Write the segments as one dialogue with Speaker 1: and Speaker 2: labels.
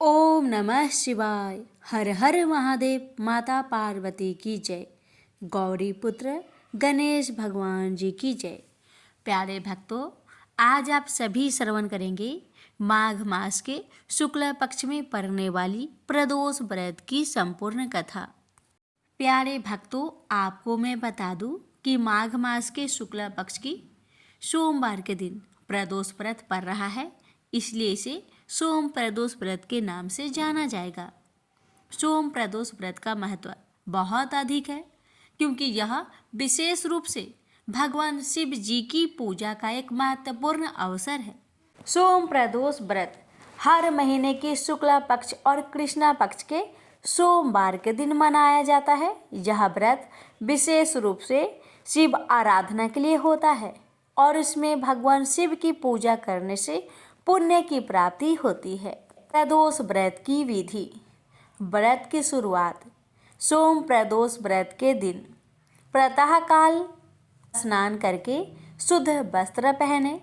Speaker 1: ओम नमः शिवाय। हर हर महादेव। माता पार्वती की जय। गौरी पुत्र गणेश भगवान जी की जय। प्यारे भक्तों, आज आप सभी श्रवण करेंगे माघ मास के शुक्ल पक्ष में पड़ने वाली प्रदोष व्रत की संपूर्ण कथा। प्यारे भक्तों, आपको मैं बता दूं कि माघ मास के शुक्ल पक्ष की सोमवार के दिन प्रदोष व्रत पड़ रहा है, इसलिए इसे सोम प्रदोष व्रत के नाम से जाना जाएगा। सोम प्रदोष व्रत का महत्व बहुत अधिक है, क्योंकि यह विशेष रूप से भगवान शिव जी की पूजा का एक महत्वपूर्ण अवसर है। सोम प्रदोष व्रत हर महीने के शुक्ला पक्ष और कृष्णा पक्ष के सोमवार के दिन मनाया जाता है। यह व्रत विशेष रूप से शिव आराधना के लिए होता है और इसमें भगवान शिव की पूजा करने से पुण्य की प्राप्ति होती है। प्रदोष व्रत की विधि। व्रत की शुरुआत सोम प्रदोष व्रत के दिन प्रातःकाल स्नान करके शुद्ध वस्त्र पहने,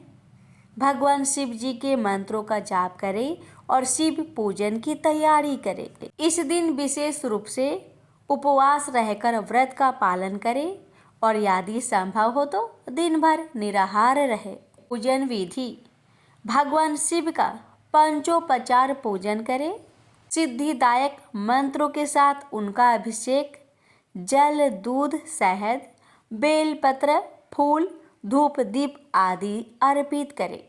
Speaker 1: भगवान शिव जी के मंत्रों का जाप करें और शिव पूजन की तैयारी करें। इस दिन विशेष रूप से उपवास रहकर व्रत का पालन करें और यदि संभव हो तो दिन भर निराहार रहे। पूजन विधि। भगवान शिव का पंचोपचार पूजन करें, सिद्धिदायक मंत्रों के साथ उनका अभिषेक जल, दूध, शहद, बेलपत्र, फूल, धूप, दीप आदि अर्पित करें।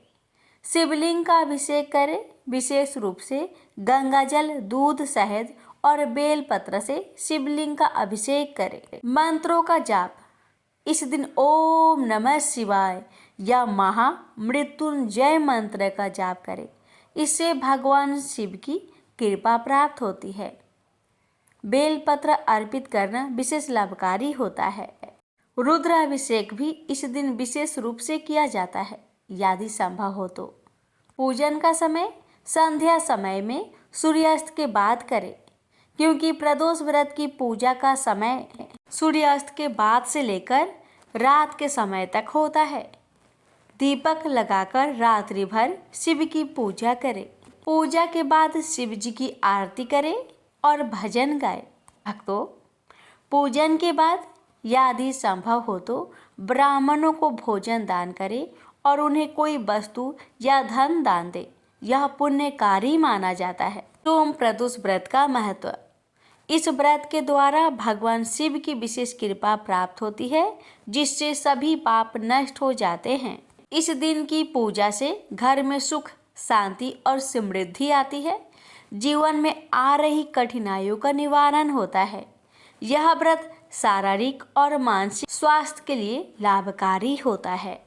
Speaker 1: शिवलिंग का अभिषेक करें, विशेष रूप से गंगा जल, दूध, शहद और बेलपत्र से शिवलिंग का अभिषेक करें। मंत्रों का जाप। इस दिन ओम नमः शिवाय या महामृत्युंजय मंत्र का जाप करें। इससे भगवान शिव की कृपा प्राप्त होती है। बेलपत्र अर्पित करना विशेष लाभकारी होता है। रुद्राभिषेक भी इस दिन विशेष रूप से किया जाता है, यदि संभव हो तो। पूजन का समय संध्या समय में सूर्यास्त के बाद करें, क्योंकि प्रदोष व्रत की पूजा का समय सूर्यास्त के बाद से लेकर रात के समय तक होता है। दीपक लगाकर रात्रि भर शिव की पूजा करें। पूजा के बाद शिव जी की आरती करें और भजन गाएं। भक्तों, पूजन के बाद यदि संभव हो तो ब्राह्मणों को भोजन दान करें और उन्हें कोई वस्तु या धन दान दें। यह पुण्यकारी माना जाता है। सोम प्रदोष व्रत का महत्व। इस व्रत के द्वारा भगवान शिव की विशेष कृपा प्राप्त होती है, जिससे सभी पाप नष्ट हो जाते हैं। इस दिन की पूजा से घर में सुख, शांति और समृद्धि आती है। जीवन में आ रही कठिनाइयों का निवारण होता है। यह व्रत शारीरिक और मानसिक स्वास्थ्य के लिए लाभकारी होता है।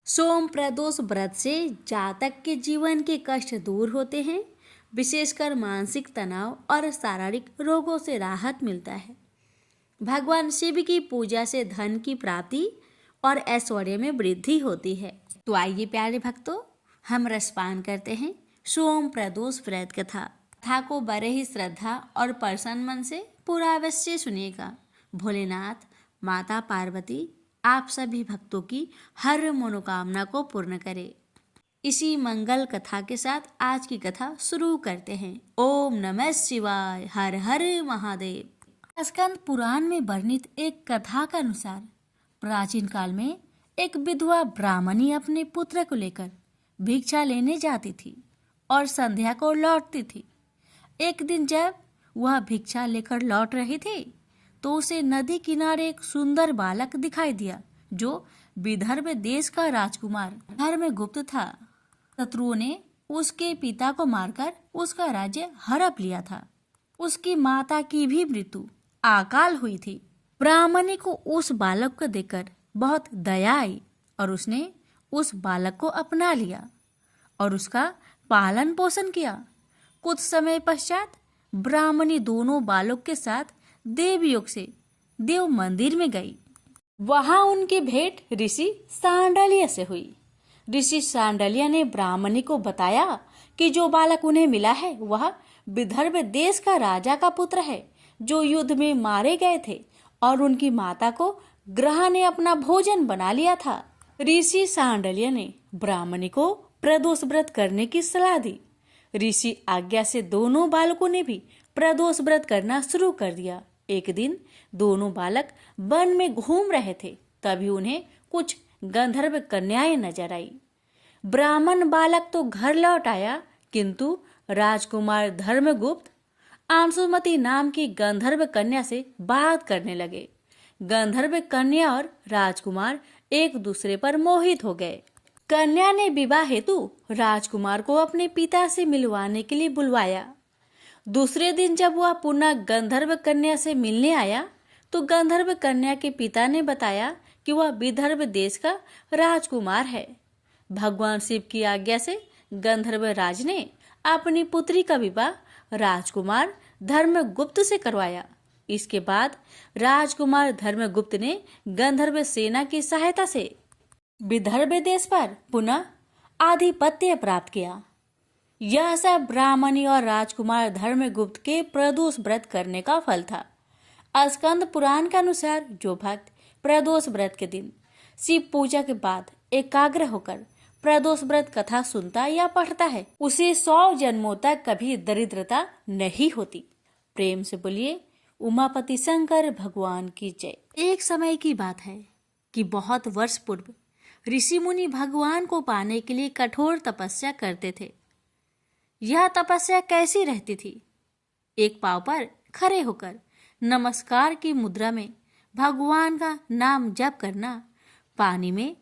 Speaker 1: सोम प्रदोष व्रत से जातक के जीवन के कष्ट दूर होते हैं, विशेषकर मानसिक तनाव और शारीरिक रोगों से राहत मिलता है। भगवान शिव की पूजा से धन की प्राप्ति और ऐश्वर्य में वृद्धि होती है। तो आइए प्यारे भक्तों, हम रसपान करते हैं सोम प्रदोष व्रत कथा को बड़े ही श्रद्धा और प्रसन्न मन से पूरा अवश्य सुनिएगा। भोलेनाथ, माता पार्वती आप सभी भक्तों की हर मनोकामना को पूर्ण करे। इसी मंगल कथा के साथ आज की कथा शुरू करते हैं। ओम नमः शिवाय। हर हर महादेव। स्कंद पुराण में वर्णित एक कथा के अनुसार प्राचीन काल में एक विधवा ब्राह्मणी अपने पुत्र को लेकर भिक्षा लेने जाती थी और संध्या को लौटती थी। एक दिन जब वह भिक्षा लेकर लौट रही थी तो उसे नदी किनारे एक सुंदर बालक दिखाई दिया, जो विदर्भ देश का राजकुमार धर्मगुप्त था। शत्रुओं ने उसके पिता को मारकर उसका राज्य हड़प लिया था। उसकी माता की भी मृत्यु अकाल हुई थी। ब्राह्मणी को उस बालक को देखकर बहुत दया आई और उसने उस बालक को अपना लिया और उसका पालन पोषण किया। कुछ समय पश्चात ब्राह्मणी दोनों बालक के साथ देवयोग से देव मंदिर में गई। वहां उनकी भेंट ऋषि सांडल्य से हुई। ऋषि सांडल्य ने ब्राह्मणी को बताया कि जो बालक उन्हें मिला है वह विदर्भ देश का राजा का पुत्र है, जो युद्ध में मारे गए थे और उनकी माता को ग्रह ने अपना भोजन बना लिया था। ऋषि सांडल्य ने ब्राह्मणी को प्रदोष व्रत करने की सलाह दी। ऋषि आज्ञा से दोनों बालकों ने भी प्रदोष व्रत करना शुरू कर दिया। एक दिन दोनों बालक वन में घूम रहे थे, तभी उन्हें कुछ गंधर्व कन्याएं नजर आई। ब्राह्मण बालक तो घर लौट आया, किंतु राजकुमार धर्मगुप्त अंशुमति नाम की गंधर्व कन्या से बात करने लगे। गंधर्व कन्या और राजकुमार एक दूसरे पर मोहित हो गए। कन्या ने विवाह हेतु राजकुमार को अपने पिता से मिलवाने के लिए बुलवाया। दूसरे दिन जब वह पुनः गंधर्व कन्या से मिलने आया तो गंधर्व कन्या के पिता ने बताया कि वह विदर्भ देश का राजकुमार है। भगवान शिव की आज्ञा से गंधर्व राज ने अपनी पुत्री का विवाह राजकुमार धर्मगुप्त से करवाया। इसके बाद राजकुमार धर्मगुप्त ने गंधर्व सेना की सहायता से विदर्भ देश पर पुनः आधिपत्य प्राप्त किया। यह सब ब्राह्मणी और राजकुमार धर्मगुप्त के प्रदोष व्रत करने का फल था। स्कंद पुराण के अनुसार जो भक्त प्रदोष व्रत के दिन शिव पूजा के बाद एकाग्र होकर प्रदोष व्रत कथा सुनता या पढ़ता है, उसे 100 जन्मों तक कभी दरिद्रता नहीं होती। प्रेम से बोलिए उमापति शंकर भगवान की जय। एक समय की बात है कि बहुत वर्ष पूर्व ऋषि मुनि भगवान को पाने के लिए कठोर तपस्या करते थे। यह तपस्या कैसी रहती थी? एक पांव पर खड़े होकर नमस्कार की मुद्रा में भगवान का नाम जप करना, पानी में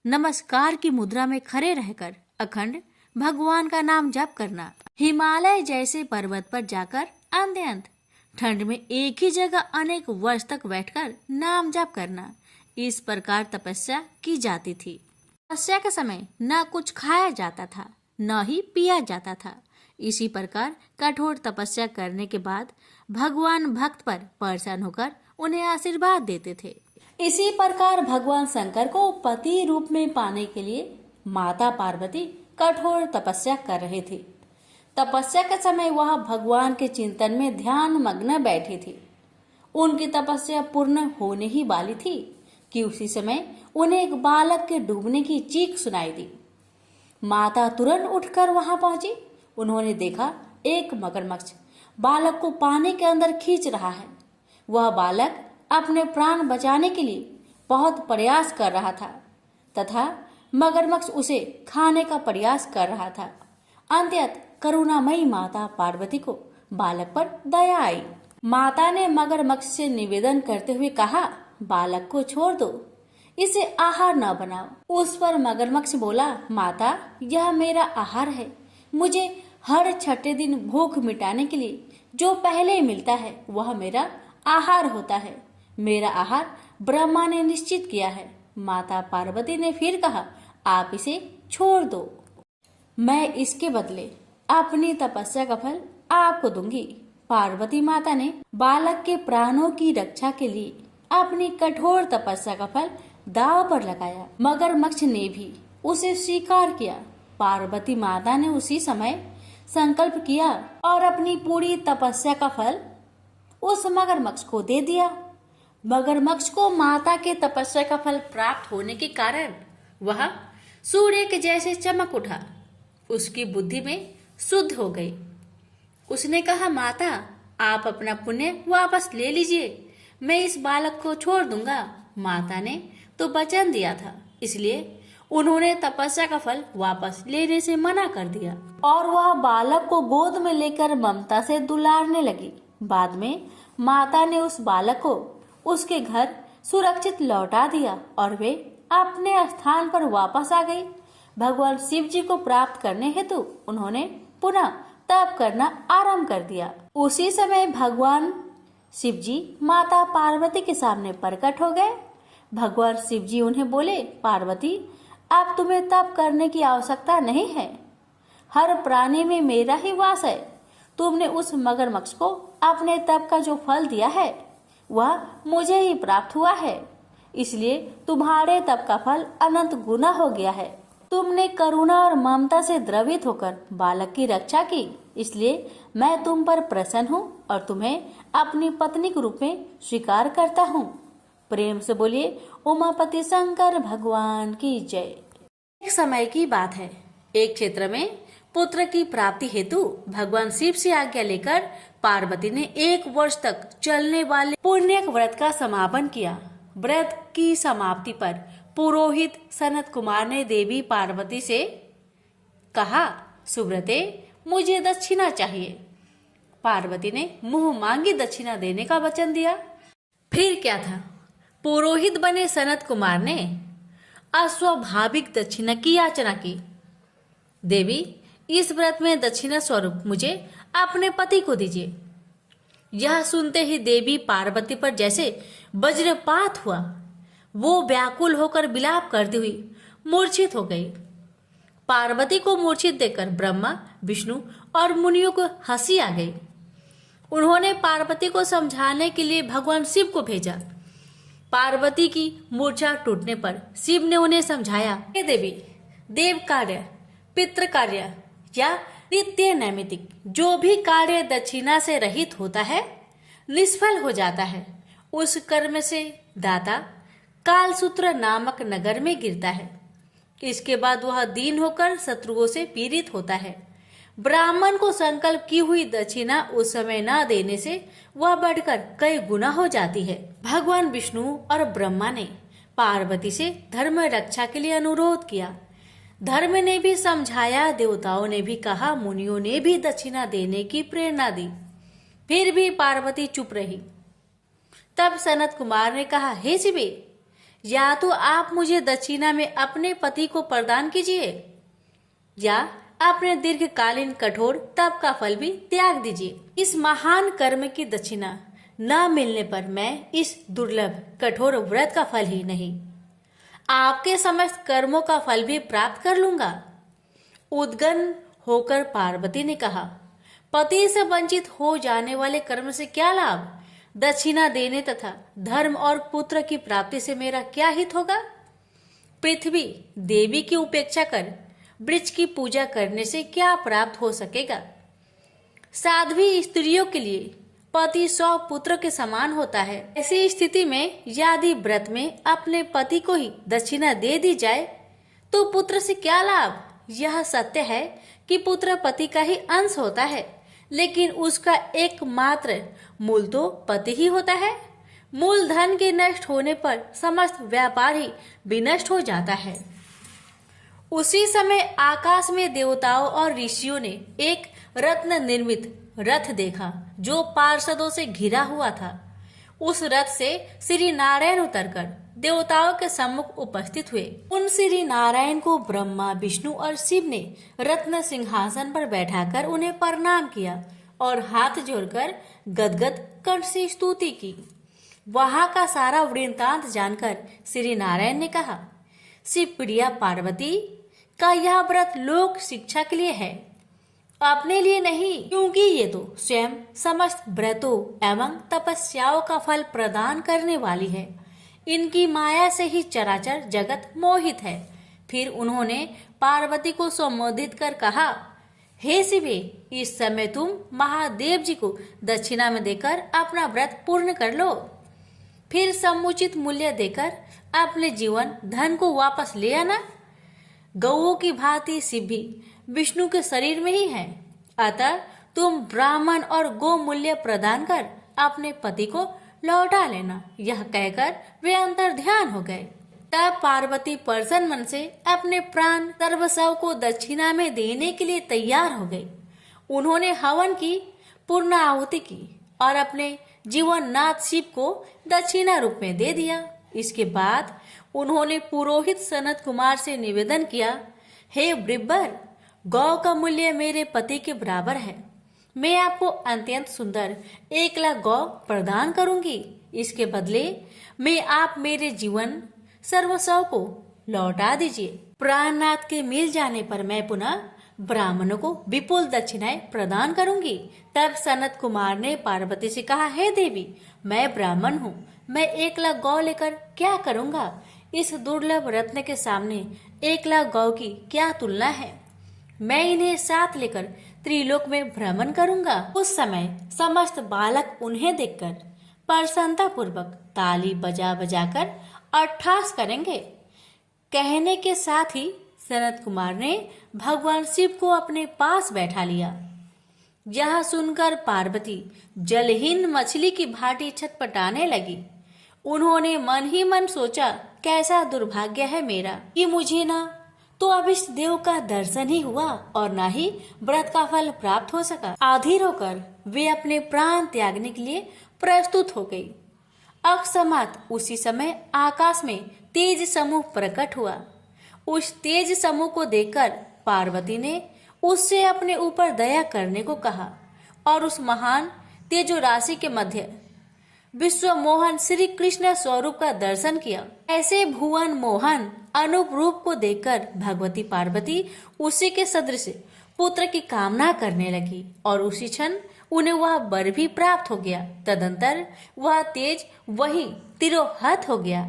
Speaker 1: नमस्कार की मुद्रा में खड़े रहकर अखंड भगवान का नाम जप करना, हिमालय जैसे पर्वत पर जाकर अंत ठंड में एक ही जगह अनेक वर्ष तक बैठकर नाम जप करना, इस प्रकार तपस्या की जाती थी। तपस्या के समय न कुछ खाया जाता था न ही पिया जाता था। इसी प्रकार कठोर तपस्या करने के बाद भगवान भक्त पर प्रसन्न होकर उन्हें आशीर्वाद देते थे। इसी प्रकार भगवान शंकर को पति रूप में पाने के लिए माता पार्वती कठोर तपस्या कर रहे थे। तपस्या के समय वह भगवान के चिंतन में ध्यान मग्न बैठी थी। उनकी तपस्या पूर्ण होने ही वाली थी कि उसी समय उन्हें एक बालक के डूबने की चीख सुनाई दी। माता तुरंत उठकर वहां पहुंची। उन्होंने देखा एक मगरमच्छ बालक को पानी के अंदर खींच रहा है। वह बालक अपने प्राण बचाने के लिए बहुत प्रयास कर रहा था तथा मगरमच्छ उसे खाने का प्रयास कर रहा था। अंततः करुणामयी माता पार्वती को बालक पर दया आई। माता ने मगरमच्छ से निवेदन करते हुए कहा, बालक को छोड़ दो, इसे आहार न बनाओ। उस पर मगरमच्छ बोला, माता यह मेरा आहार है। मुझे हर छठे दिन भूख मिटाने के लिए जो पहले मिलता है वह मेरा आहार होता है। मेरा आहार ब्रह्मा ने निश्चित किया है। माता पार्वती ने फिर कहा, आप इसे छोड़ दो, मैं इसके बदले अपनी तपस्या का फल आपको दूंगी। पार्वती माता ने बालक के प्राणों की रक्षा के लिए अपनी कठोर तपस्या का फल दांव पर लगाया। मगरमच्छ ने भी उसे स्वीकार किया। पार्वती माता ने उसी समय संकल्प किया और अपनी पूरी तपस्या का फल उस मगरमच्छ को दे दिया। मगरमच्छ को माता के तपस्या का फल प्राप्त होने के कारण वह सूर्य के जैसे चमक उठा। उसकी बुद्धि में शुद्ध हो गई। उसने कहा, माता आप अपना पुण्य वापस ले लीजिए, मैं इस बालक को छोड़ दूंगा। माता ने तो वचन दिया था, इसलिए उन्होंने तपस्या का फल वापस लेने से मना कर दिया और वह बालक को गोद में लेकर ममता से दुलारने लगी। बाद में माता ने उस बालक को उसके घर सुरक्षित लौटा दिया और वे अपने स्थान पर वापस आ गई। भगवान शिव जी को प्राप्त करने हेतु उन्होंने पुनः तप करना आरंभ कर दिया। उसी समय भगवान शिव जी माता पार्वती के सामने प्रकट हो गए। भगवान शिव जी उन्हें बोले, पार्वती अब तुम्हें तप करने की आवश्यकता नहीं है। हर प्राणी में मेरा ही वास है। तुमने उस मगरमच्छ को अपने तप का जो फल दिया है वह मुझे ही प्राप्त हुआ है, इसलिए तुम्हारे तप का फल अनंत गुना हो गया है। तुमने करुणा और ममता से द्रवित होकर बालक की रक्षा की, इसलिए मैं तुम पर प्रसन्न हूँ और तुम्हें अपनी पत्नी के रूप में स्वीकार करता हूँ। प्रेम से बोलिए उमापति शंकर भगवान की जय। एक समय की बात है, एक क्षेत्र में पुत्र की प्राप्ति हेतु भगवान शिव से आज्ञा लेकर पार्वती ने 1 वर्ष तक चलने वाले पुण्यक व्रत का समापन किया। व्रत की समाप्ति पर पुरोहित सनत कुमार ने देवी पार्वती से कहा, सुव्रते, मुझे दक्षिणा चाहिए। पार्वती ने मुंह मांगी दक्षिणा देने का वचन दिया। फिर क्या था, पुरोहित बने सनत कुमार ने अस्वाभाविक दक्षिणा की याचना की। देवी, इस व्रत में दक्षिणा स्वरूप मुझे अपने पति को दीजिए। यह सुनते ही देवी पार्वती पर जैसे वज्रपात हुआ। वो व्याकुल होकर विलाप करती हुई मूर्छित हो गई। पार्वती को मूर्छित देखकर ब्रह्मा, विष्णु और मुनियों को हंसी आ गई। उन्होंने पार्वती को समझाने के लिए भगवान शिव को भेजा। पार्वती की मूर्छा टूटने पर शिव ने उन्हें समझाया, हे देवी, देव कार्य, पितृ कार्य या नित्य नैमित्तिक जो भी कार्य दक्षिणा से रहित होता है निष्फल हो जाता है। उस कर्म से दाता कालसूत्र नामक नगर में गिरता है। इसके बाद वह दीन होकर शत्रुओं से पीड़ित होता है। ब्राह्मण को संकल्प की हुई दक्षिणा उस समय न देने से वह बढ़कर कई गुना हो जाती है। भगवान विष्णु और ब्रह्मा ने पार्वती से धर्म रक्षा के लिए अनुरोध किया। धर्म ने भी समझाया, देवताओं ने भी कहा, मुनियों ने भी दक्षिणा देने की प्रेरणा दी। फिर भी पार्वती चुप रही। तब सनत कुमार ने कहा, हे शिवे, या तो आप मुझे दक्षिणा में अपने पति को प्रदान कीजिए या अपने दीर्घकालीन कठोर तप का फल भी त्याग दीजिए। इस महान कर्म की दक्षिणा न मिलने पर मैं इस दुर्लभ कठोर व्रत का फल ही नहीं, आपके समस्त कर्मों का फल भी प्राप्त कर लूंगा। उद्गन होकर पार्वती ने कहा, पति से वंचित हो जाने वाले कर्म से क्या लाभ? दक्षिणा देने तथा धर्म और पुत्र की प्राप्ति से मेरा क्या हित होगा? पृथ्वी देवी की उपेक्षा कर वृक्ष की पूजा करने से क्या प्राप्त हो सकेगा? साध्वी स्त्रियों के लिए पति 100 पुत्र के समान होता है। ऐसी स्थिति में यदि व्रत में अपने पति को ही दक्षिणा दे दी जाए तो पुत्र से क्या लाभ? यह सत्य है कि पुत्र पति का ही अंश होता है, लेकिन उसका एकमात्र मूल तो पति ही होता है। मूल धन के नष्ट होने पर समस्त व्यापार ही विनष्ट हो जाता है। उसी समय आकाश में देवताओं और ऋषियों ने एक रत्न निर्मित रथ देखा जो पार्षदों से घिरा हुआ था। उस रथ से श्री नारायण उतरकर देवताओं के सम्मुख उपस्थित हुए। उन श्री नारायण को ब्रह्मा, विष्णु और शिव ने रत्न सिंहासन पर बैठाकर उन्हें प्रणाम किया और हाथ जोड़कर गदगद कंठ से स्तुति की। वहां का सारा वृत्तांत जानकर श्री नारायण ने कहा, शिव प्रिया पार्वती का यह व्रत लोक शिक्षा के लिए है, अपने लिए नहीं, क्योंकि ये तो स्वयं समस्त व्रतों एवं तपस्याओं का फल प्रदान करने वाली है। इनकी माया से ही चराचर जगत मोहित है। फिर उन्होंने पार्वती को संबोधित कर कहा, हे शिवे, इस समय तुम महादेव जी को दक्षिणा में देकर अपना व्रत पूर्ण कर लो। फिर समुचित मूल्य देकर अपने जीवन धन को वापस ले आना। गौओं की भांति शिव भी विष्णु के शरीर में ही है, अतः तुम ब्राह्मण और गो मूल्य प्रदान कर अपने पति को लौटा लेना। यह कहकर वे अंतर ध्यान हो गए। तब पार्वती प्रसन्न मन से अपने प्राण सर्वस्व को दक्षिणा में देने के लिए तैयार हो गई। उन्होंने हवन की पूर्ण आहुति की और अपने जीवन नाथ शिव को दक्षिणा रूप में दे दिया। इसके बाद उन्होंने पुरोहित सनत कुमार से निवेदन किया, हे ब्रिब्बर, गौ का मूल्य मेरे पति के बराबर है। मैं आपको अत्यंत सुंदर 1 लाख गौ प्रदान करूंगी। इसके बदले में आप मेरे जीवन सर्वस्व को लौटा दीजिए। प्राणनाथ के मिल जाने पर मैं पुनः ब्राह्मणों को विपुल दक्षिणाएं प्रदान करूंगी। तब सनत कुमार ने पार्वती से कहा, हे देवी, मैं ब्राह्मण हूँ, मैं 1 लाख गौ लेकर क्या करूंगा? इस दुर्लभ रत्न के सामने 1 लाख गौ की क्या तुलना है? मैं इन्हें साथ लेकर त्रिलोक में भ्रमण करूंगा। उस समय समस्त बालक उन्हें देखकर प्रसन्नता पूर्वक ताली बजा बजाकर अट्ठास करेंगे। कहने के साथ ही सनत कुमार ने भगवान शिव को अपने पास बैठा लिया। यह सुनकर पार्वती जलहीन मछली की भांति छटपटाने लगी। उन्होंने मन ही मन सोचा, कैसा दुर्भाग्य है मेरा कि मुझे ना तो अब इस देव का दर्शन ही हुआ और ना ही व्रत का फल प्राप्त हो सका। आधीर होकर वे अपने प्राण त्यागने के लिए प्रस्तुत हो गई। अकस्मात उसी समय आकाश में तेज समूह प्रकट हुआ। उस तेज समूह को देखकर पार्वती ने उससे अपने ऊपर दया करने को कहा और उस महान तेजो राशि के मध्य विश्व मोहन श्री कृष्ण स्वरूप का दर्शन किया। ऐसे भुवन मोहन अनूप रूप को देखकर भगवती पार्वती उसी के सदृश पुत्र की कामना करने लगी और उसी क्षण उन्हें वह वर भी प्राप्त हो गया। तदंतर वह तेज वही तिरोहत हो गया।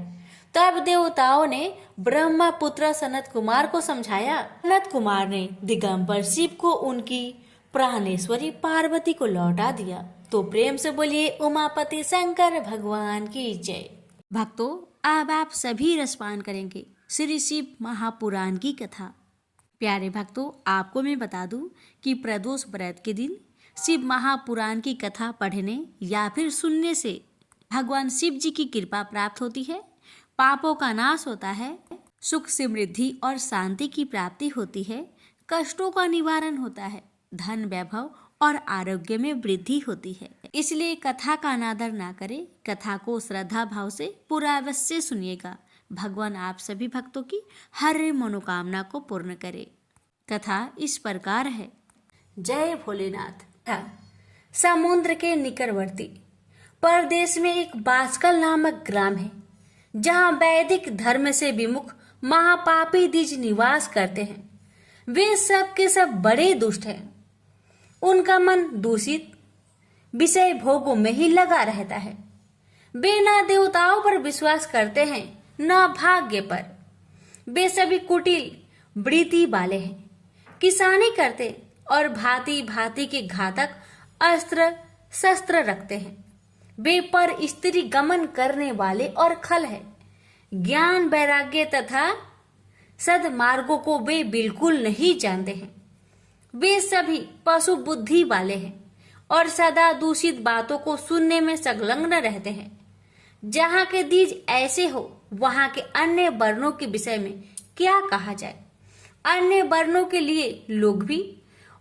Speaker 1: तब देवताओं ने ब्रह्मा पुत्र सनत कुमार को समझाया। सनत कुमार ने दिगंबर शिव को उनकी प्राणेश्वरी पार्वती को लौटा दिया। तो प्रेम से बोलिए उमापति शंकर भगवान की जय। भक्तों, अब आप सभी रसपान करेंगे श्री शिव महापुराण की कथा। प्यारे भक्तों, आपको मैं बता दूं कि प्रदोष व्रत के दिन शिव महापुराण की कथा पढ़ने या फिर सुनने से भगवान शिव जी की कृपा प्राप्त होती है, पापों का नाश होता है, सुख समृद्धि और शांति की प्राप्ति होती है, कष्टों का निवारण होता है, धन वैभव और आरोग्य में वृद्धि होती है। इसलिए कथा का अनादर ना करें, कथा को श्रद्धा भाव से पूरा अवश्य सुनिएगा। भगवान आप सभी भक्तों की हर मनोकामना को पूर्ण करे। कथा इस प्रकार है। जय भोलेनाथ। समुद्र के निकटवर्ती परदेश में एक बांसकल नामक ग्राम है, जहाँ वैदिक धर्म से विमुख महापापी द्विज निवास करते हैं। वे सब के सब बड़े दुष्ट हैं। उनका मन दूषित विषय भोगों में ही लगा रहता है। वे न देवताओं पर विश्वास करते हैं न भाग्य पर। वे सभी कुटिल वृत्ति वाले हैं, किसानी करते और भांति भांति के घातक अस्त्र शस्त्र रखते हैं। वे पर स्त्री गमन करने वाले और खल है। ज्ञान वैराग्य तथा सद्मार्गों को वे बिल्कुल नहीं जानते हैं। वे सभी पशु बुद्धि वाले हैं और सदा दूषित बातों को सुनने में संलग्न रहते हैं। जहाँ के द्विज ऐसे हो, वहाँ के अन्य वर्णों के विषय में क्या कहा जाए। अन्य वर्णों के लिए लोग भी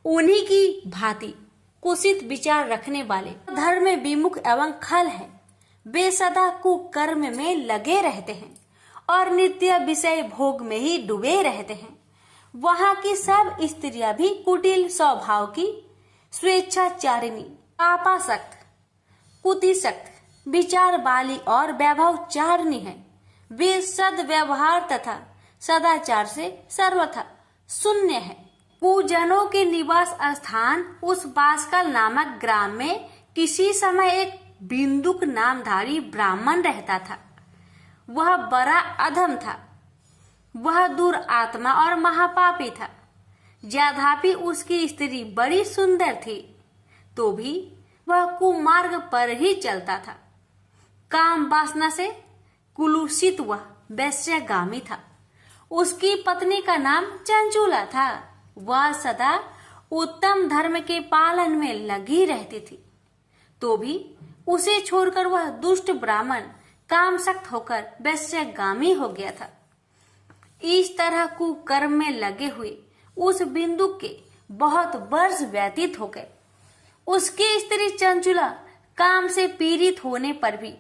Speaker 1: उन्हीं की भांति कुसित विचार रखने वाले, धर्म में विमुख एवं खल है। वे सदा कुकर्म में लगे रहते हैं और नित्य विषय भोग में ही डूबे रहते हैं। वहाँ की सब स्त्रियां भी कुटिल स्वभाव की, स्वेच्छाचारिणी, पापासक्त, कुतिसक्त, विचार वाली और वैभवचारिणी है। वे सद्व्यवहार तथा सदाचार से सर्वथा शून्य है। कुजनों के निवास स्थान उस बांसकल नामक ग्राम में किसी समय एक बिंदुक नामधारी ब्राह्मण रहता था। वह बड़ा अधम था। वह दुरात्मा और महापापी था। यद्यपि उसकी स्त्री बड़ी सुंदर थी, तो भी वह कुमार्ग पर ही चलता था। काम वासना से कुलुषित वह वैश्यगामी था। उसकी पत्नी का नाम चंचूला था। वह सदा उत्तम धर्म के पालन में लगी रहती थी, तो भी उसे छोड़कर वह दुष्ट ब्राह्मण कामशक्त होकर वैश्यगामी हो गया था। इस तरह कुकर्म में लगे हुए उस बिंदु के बहुत वर्ष व्यतीत हो गए। उसकी स्त्री चंचुला काम से पीड़ित होने पर भी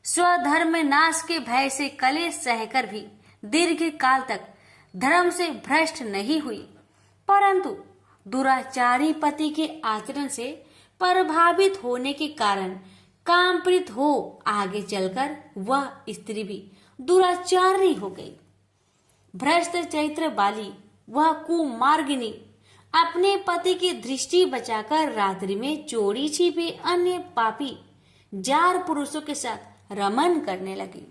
Speaker 1: स्वधर्म नाश के भय से कलेश सहकर भी दीर्घ काल तक धर्म से भ्रष्ट नहीं हुई, परंतु दुराचारी पति के आचरण से प्रभावित होने के कारण कामप्रीत हो आगे चलकर वह स्त्री भी दुराचारी हो गई। भ्रष्ट चरित्र वाली वह कुमार्गिनी अपने पति की दृष्टि बचाकर रात्रि में चोरी छिपे अन्य पापी जार पुरुषों के साथ रमन करने लगी।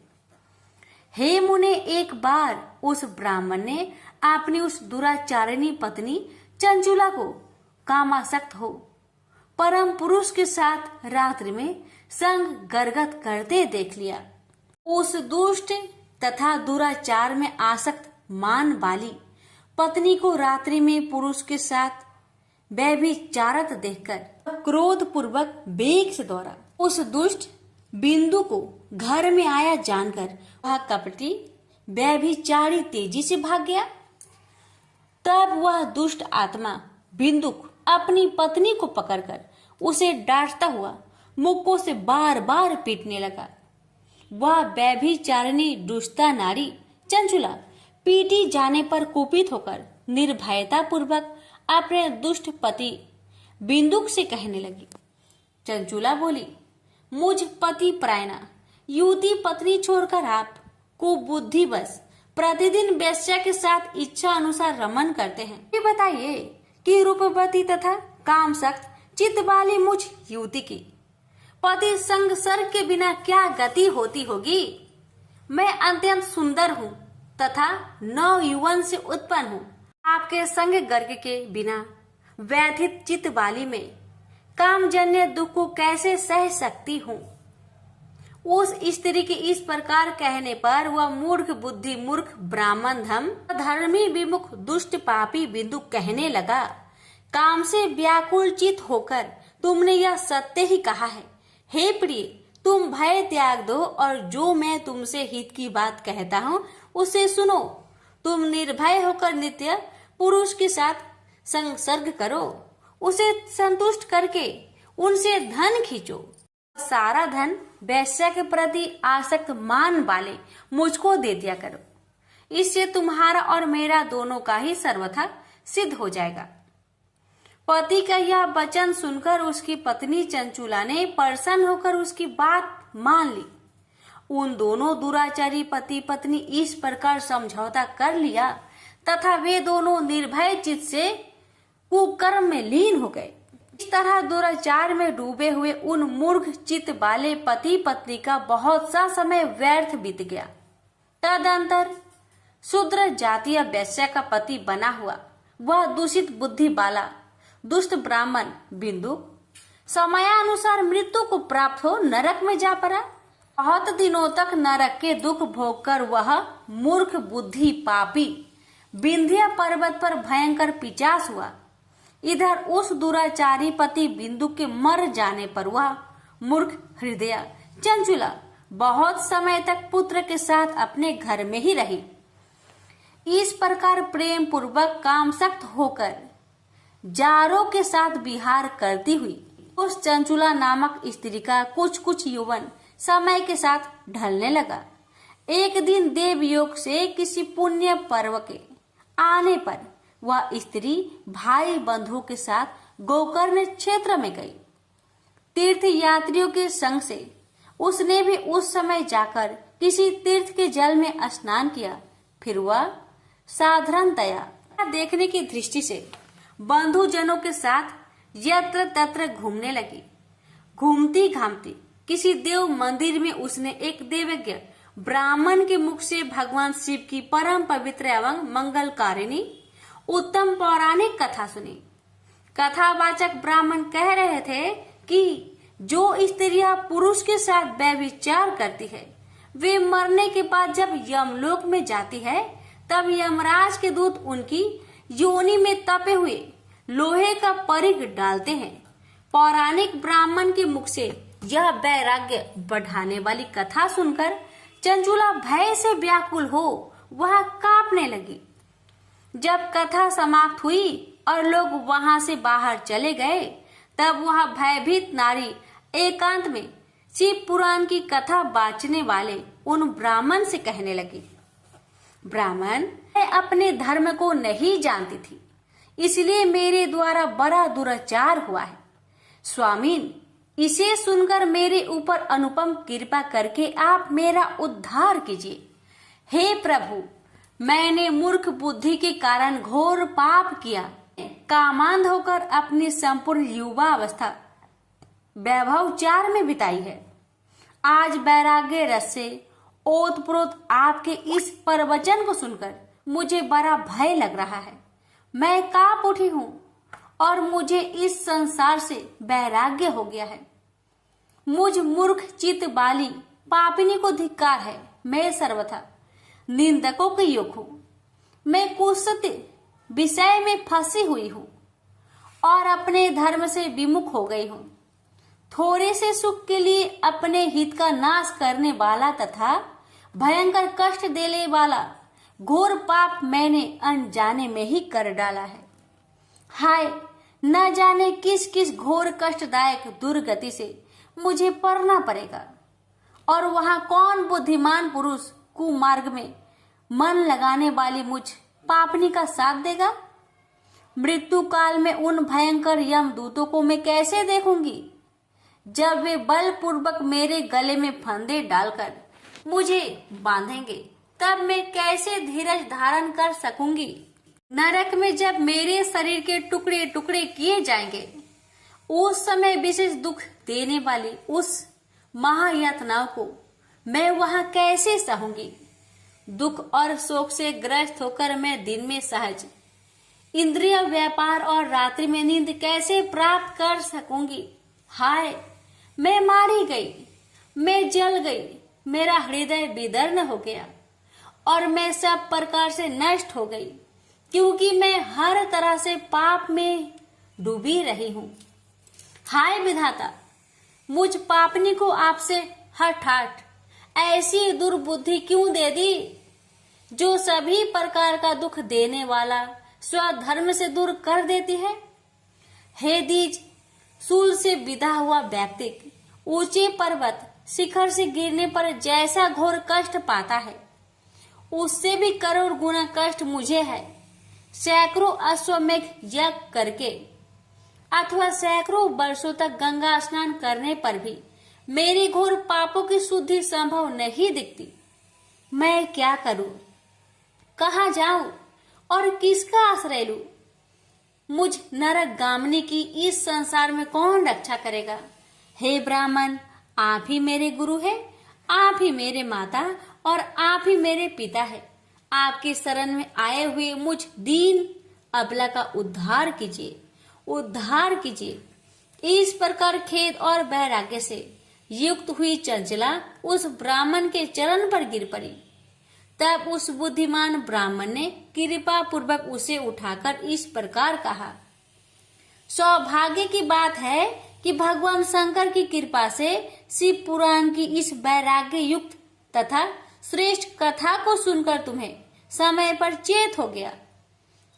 Speaker 1: हे मुने, एक बार उस ब्राह्मण ने अपनी उस दुराचारिणी पत्नी चंचुला को कामासक्त हो परम पुरुष के साथ रात्रि में संग गरगत करते देख लिया। उस दुष्ट तथा दुराचार में आसक्त मान वाली पत्नी को रात्रि में पुरुष के साथ व्यभिचारत देखकर क्रोध पूर्वक वेग से दौड़ा। उस दुष्ट बिंदु को घर में आया जानकर वह कपटी व्यभिचारी तेजी से भाग गया। तब वह दुष्ट आत्मा बिंदुक अपनी पत्नी को पकड़कर उसे डांटता हुआ मुक्कों से बार बार पीटने लगा। वह व्यभिचारिणी दुष्टा नारी चंचुला पीटी जाने पर कुपित होकर निर्भयता पूर्वक अपने दुष्ट पति बिंदुक से कहने लगी। चंचुला बोली, मुझ पति प्रायणा युवती पत्नी छोड़कर आप कुबुद्धिवश प्रतिदिन वेश्या के साथ इच्छा अनुसार रमन करते हैं। ये बताइए कि रूपवती तथा कामशक्त चित्त वाली मुझ युवती की पति संग सर्ग के बिना क्या गति होती होगी। मैं अत्यंत सुंदर हूँ तथा नव युवन से उत्पन्न हूँ। आपके संग गर्ग के बिना व्यथित चित्त वाली में कामजन्य दुख को कैसे सह सकती हूँ। उस स्त्री के इस प्रकार कहने पर वह मूर्ख बुद्धि मूर्ख ब्राह्मण धर्मी विमुख दुष्ट पापी बिंदु कहने लगा, काम से व्याकुल चित होकर तुमने यह सत्य ही कहा है। हे प्रिय, तुम भय त्याग दो और जो मैं तुमसे हित की बात कहता हूँ उसे सुनो। तुम निर्भय होकर नित्य पुरुष के साथ संसर्ग करो, उसे संतुष्ट करके उनसे धन खींचो। सारा धन वैश्या के प्रति आसक्त मान वाले मुझको दे दिया करो। इससे तुम्हारा और मेरा दोनों का ही सर्वथा सिद्ध हो जाएगा। पति का यह वचन सुनकर उसकी पत्नी चंचुला ने प्रसन्न होकर उसकी बात मान ली। उन दोनों दुराचारी पति पत्नी इस प्रकार समझौता कर लिया तथा वे दोनों निर्भय चित्त से कुकर्म में लीन हो गए। इस तरह दुराचार में डूबे हुए उन मूर्ख चित्त वाले पति पत्नी का बहुत सा समय व्यर्थ बीत गया। तदंतर शूद्र जातीय वैश्या का पति बना हुआ वह दूषित बुद्धि वाला दुष्ट ब्राह्मण बिंदु समयानुसार मृत्यु को प्राप्त हो नरक में जा पड़ा। बहुत दिनों तक नरक के दुख भोगकर वह मूर्ख बुद्धि पापी विंध्य पर्वत पर भयंकर पिचास हुआ। इधर उस दुराचारी पति बिंदु के मर जाने पर वह मूर्ख हृदय चंचुला बहुत समय तक पुत्र के साथ अपने घर में ही रही। इस प्रकार प्रेम पूर्वक कामशक्त होकर जारों के साथ विहार करती हुई उस चंचुला नामक स्त्री का कुछ यौवन समय के साथ ढलने लगा। एक दिन देवयोग से किसी पुण्य पर्व के आने पर वह स्त्री भाई बंधुओं के साथ गोकर्ण क्षेत्र में गई। तीर्थ यात्रियों के संग से उसने भी उस समय जाकर किसी तीर्थ के जल में स्नान किया। फिर वह साधारणतया देखने की दृष्टि से बंधुजनों के साथ यत्र तत्र घूमने लगी। घूमती घामती किसी देव मंदिर में उसने एक देवज्ञ ब्राह्मण के मुख से भगवान शिव की परम पवित्र एवं मंगलकारिणी उत्तम पौराणिक कथा सुनी। कथावाचक ब्राह्मण कह रहे थे कि जो स्त्रियां पुरुष के साथ व्यभिचार करती है वे मरने के बाद जब यमलोक में जाती है तब यमराज के दूत उनकी योनि में तपे हुए लोहे का परिघ डालते हैं। पौराणिक ब्राह्मण के मुख से यह वैराग्य बढ़ाने वाली कथा सुनकर चंचुला भय से व्याकुल हो वह कांपने लगी। जब कथा समाप्त हुई और लोग वहां से बाहर चले गए तब वह भयभीत नारी एकांत में शिव पुराण की कथा बांचने वाले उन ब्राह्मण से कहने लगी, ब्राह्मण, मैं अपने धर्म को नहीं जानती थी, इसलिए मेरे द्वारा बड़ा दुराचार हुआ है। स्वामीन, इसे सुनकर मेरे ऊपर अनुपम कृपा करके आप मेरा उद्धार कीजिए। हे प्रभु, मैंने मूर्ख बुद्धि के कारण घोर पाप किया। कामांध होकर अपनी संपूर्ण युवा अवस्था वैभवचार में बिताई है। आज वैराग्य रस से ओतप्रोत आपके इस प्रवचन को सुनकर मुझे बड़ा भय लग रहा है। मैं कांप उठी हूँ और मुझे इस संसार से वैराग्य हो गया है। मुझ मूर्ख चित्त वाली पापिनी को धिक्कार है। मैं सर्वथा निंदकों के योग्य हूँ। मैं कुत्सित विषय में फंसी हुई हूँ और अपने धर्म से विमुख हो गई हूँ। थोड़े से सुख के लिए अपने हित का नाश करने वाला तथा भयंकर कष्ट देने वाला घोर पाप मैंने अनजाने में ही कर डाला है। हाय, न जाने किस किस घोर कष्टदायक दुर्गति से मुझे पड़ना पड़ेगा और वहां कौन बुद्धिमान पुरुष कुमार्ग में मन लगाने वाली मुझ पापनी का साथ देगा। मृत्यु काल में उन भयंकर यमदूतों को मैं कैसे देखूंगी जब वे बलपूर्वक मेरे गले में फंदे डालकर मुझे बांधेंगे। तब मैं कैसे धीरज धारण कर सकूंगी। नरक में जब मेरे शरीर के टुकड़े टुकड़े किए जाएंगे, उस समय विशेष दुख देने वाली उस महायातनाओं को मैं वहां कैसे सहूंगी। दुख और शोक से ग्रस्त होकर मैं दिन में सहज इंद्रिय व्यापार और रात्रि में नींद कैसे प्राप्त कर सकूंगी। हाय, मैं मारी गई, मैं जल गई, मेरा हृदय विदीर्ण हो गया और मैं सब प्रकार से नष्ट हो गई, क्योंकि मैं हर तरह से पाप में डूबी रही हूँ। हाय विधाता, मुझ पापनी को आपसे हठात ऐसी दुर्बुद्धि क्यों दे दी जो सभी प्रकार का दुख देने वाला स्वधर्म से दूर कर देती है। हे दीज, सूल से विदा हुआ व्यक्ति ऊंचे पर्वत शिखर से गिरने पर जैसा घोर कष्ट पाता है, उससे भी करोड़ गुना कष्ट मुझे है। सैकड़ों अश्वमेघ यज्ञ करके अथवा सैकड़ों वर्षों तक गंगा स्नान करने पर भी मेरी घोर पापों की शुद्धि संभव नहीं दिखती। मैं क्या करूं, कहाँ जाऊं और किसका आश्रय लूं। मुझ नरक गामिनी की इस संसार में कौन रक्षा करेगा। हे ब्राह्मण, आप ही मेरे गुरु हैं, आप ही मेरे माता और आप ही मेरे पिता है। आपके शरण में आए हुए मुझ दीन अबला का उद्धार कीजिए, उद्धार कीजिए। इस प्रकार खेद और वैराग्य से युक्त हुई चंचला उस ब्राह्मण के चरण पर गिर पड़ी। तब उस बुद्धिमान ब्राह्मण ने कृपा पूर्वक उसे उठाकर इस प्रकार कहा, सौभाग्य की बात है कि भगवान शंकर की कृपा से शिव पुराण की इस वैराग्य युक्त तथा श्रेष्ठ कथा को सुनकर तुम्हें समय पर चेत हो गया।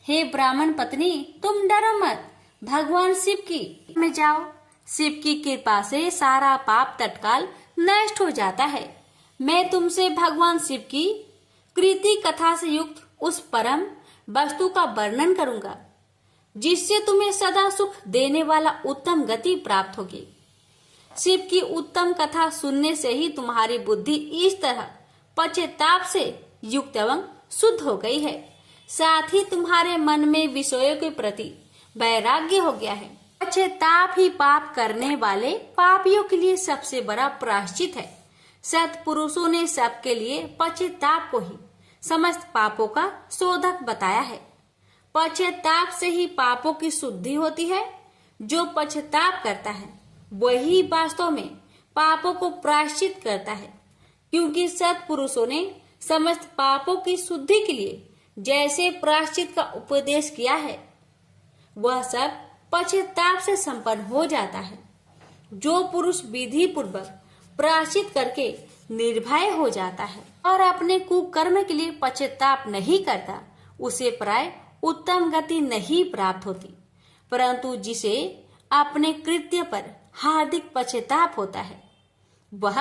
Speaker 1: हे ब्राह्मण पत्नी, तुम डरो मत, भगवान शिव की में जाओ। शिव की कृपा से सारा पाप तत्काल नष्ट हो जाता है। मैं तुमसे भगवान शिव की कृति कथा से युक्त उस परम वस्तु का वर्णन करूंगा, जिससे तुम्हें सदा सुख देने वाला उत्तम गति प्राप्त होगी। शिव की उत्तम कथा सुनने से ही तुम्हारी बुद्धि इस तरह पश्चाताप से युक्त एवं शुद्ध हो गई है। साथ ही तुम्हारे मन में विषयों के प्रति वैराग्य हो गया है। पश्चाताप ही पाप करने वाले पापियों के लिए सबसे बड़ा प्रायश्चित है। सत्पुरुषों ने सबके लिए पश्चाताप को ही समस्त पापों का शोधक बताया है। पश्चाताप से ही पापों की शुद्धि होती है। जो पश्चाताप करता है वही वास्तव में पापों को प्रायश्चित करता है, क्योंकि सत्पुरुषों ने समस्त पापों की शुद्धि के लिए जैसे प्रायश्चित का उपदेश किया है, वह सब पश्चाताप से संपन्न हो जाता है। जो पुरुष विधि पूर्वक प्रायश्चित करके निर्भय हो जाता है और अपने कुकर्म के लिए पश्चाताप नहीं करता, उसे प्राय उत्तम गति नहीं प्राप्त होती। परंतु जिसे अपने कृत्य पर हार्दिक पश्चाताप होता है, वह